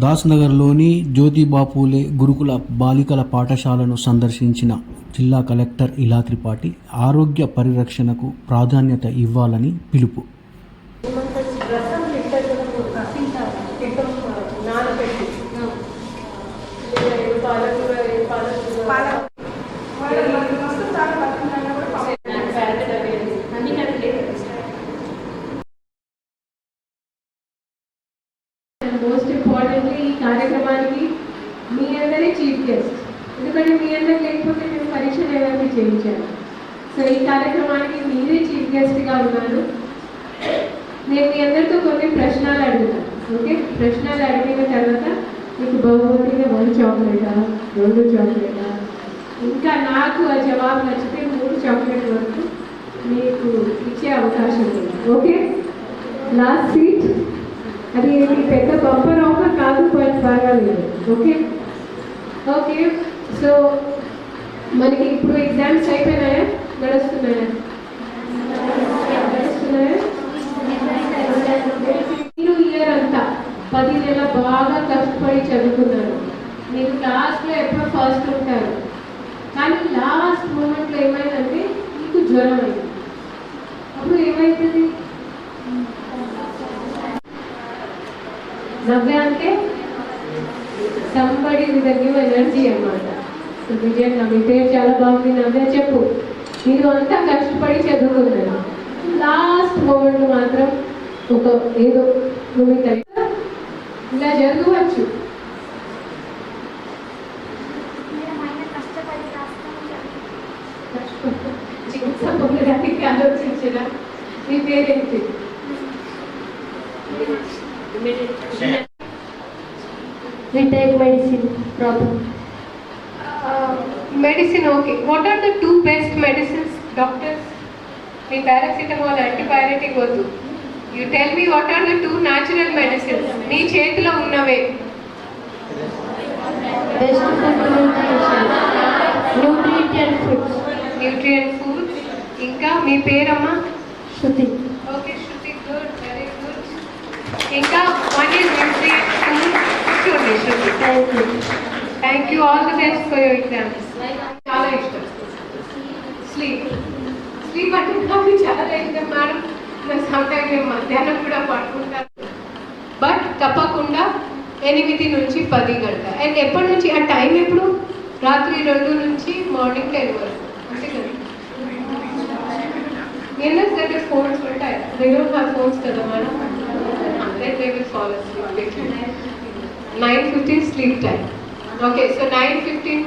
దాస్నగర్లోని జ్యోతిబాపూలే గురుకుల బాలికల పాఠశాలను సందర్శించిన జిల్లా కలెక్టర్ ఇలా త్రిపాఠి ఆరోగ్య పరిరక్షణకు ప్రాధాన్యత ఇవ్వాలని పిలుపు. మోస్ట్ ఇంపార్టెంట్లీ ఈ కార్యక్రమానికి మీ అందరే చీఫ్ గెస్ట్, ఎందుకంటే మీ అందరు లేకపోతే మేము పరీక్షలు ఏమైనా చేయించాను. సో ఈ కార్యక్రమానికి మీరే చీఫ్ గెస్ట్గా ఉన్నారు. నేను మీ అందరితో కొన్ని ప్రశ్నలు అడుగుతాను. ఓకే, ప్రశ్నలు అడిగిన తర్వాత మీకు బహుమతిగా 1 చాక్లెటా 2 చాక్లెటా, ఇంకా నాకు ఆ జవాబు నచ్చితే 3 చాక్లెట్ వరకు మీకు ఇచ్చే అవకాశం ఉంది. ఓకే, లాస్ట్ సీట్ అది పెద్ద బంపర్ ఆఫర్ కాదు, బట్ పర్వాలేదు. ఓకే ఓకే సో మనకి ఇప్పుడు ఎగ్జామ్స్ అయిపోయినాయా, నడుస్తున్నాయా? మీరు ఇయర్ అంతా 10 నెలల బాగా కష్టపడి చదువుకున్నారు. మీరు క్లాస్లో ఎప్పుడు ఫస్ట్ ఉంటారు, కానీ లాస్ట్ మూమెంట్లో ఏమైందంటే మీకు జ్వరం అయింది. అప్పుడు ఏమవుతుంది? నవ్వే అంటే సంబడి విత్ న్యూ ఎనర్జీ అన్నమాట. నిజంగా మీ పేరు చాలా బాగుంది, నవ్వే. చెప్పు, మీరు అంతా కష్టపడి చదువుకున్నారు, లాస్ట్ మూమెంట్ మాత్రం ఒక ఏదో నువ్వు ఇలా జరగవచ్చు. చికిత్స పొందడానికి ఆలోచించిన మీ పేరేంటి? We take medicine proper. Medicine, okay. What are the 2 best medicines, doctors? The paracetamol, antibiotic వద్దు. You tell me what are the 2 natural medicines? నీ చేతిలో ఉన్నవే. Best food nutrition foods. Nutrient foods. ఇంకా మీ పేరమ్మా? Shruti. Okay, Shruti, good, very good. ఇంకా one is nutrient food. Shruti, Shruti. Thank you. Thank you, all the best for your exams. చాలా ఇష్టం sleep. Sleep అంటే నాకు చాలా ఇష్టం మేడం. సమ్టైమ్ మేము మధ్యాహ్నం కూడా పడుకుంటాను, బట్ తప్పకుండా 8 నుంచి 10 గంటల. అండ్ ఎప్పటి నుంచి ఆ టైం ఎప్పుడు? రాత్రి 2 నుంచి మార్నింగ్ 10 వరకు, అంతే కదా? ఎన్ఎస్ దగ్గర ఫోన్స్ ఉంటాయి, దే డోంట్ హ్యావ్ ఫోన్స్ కదా madam. Then they will fall asleep. 9:15 sleep time. Okay, so 9:15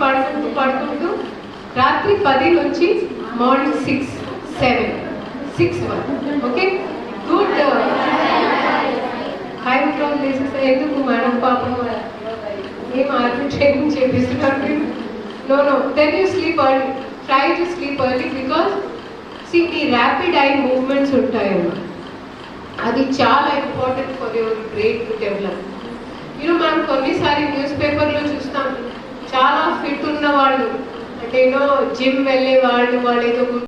పడుకుంటూ రాత్రి 10 నుంచి మార్నింగ్ 6 వరకు. Okay, good. High floor places ఎందుకు మేడం? పాపం ఏం ఆర్మీ ట్రైనింగ్ చేపిస్తున్నారు? No, then you sleep early. Try to sleep early because మీ ర్యాపిడ్ ఐ మూవ్మెంట్స్ ఉంటాయమ్మా, అది చాలా important for your brain to develop. మనం కొన్నిసారి న్యూస్ పేపర్లో చూస్తాం, చాలా ఫిట్ ఉన్న వాళ్ళు అంటే జిమ్ వెళ్ళే వాళ్ళు ఏదో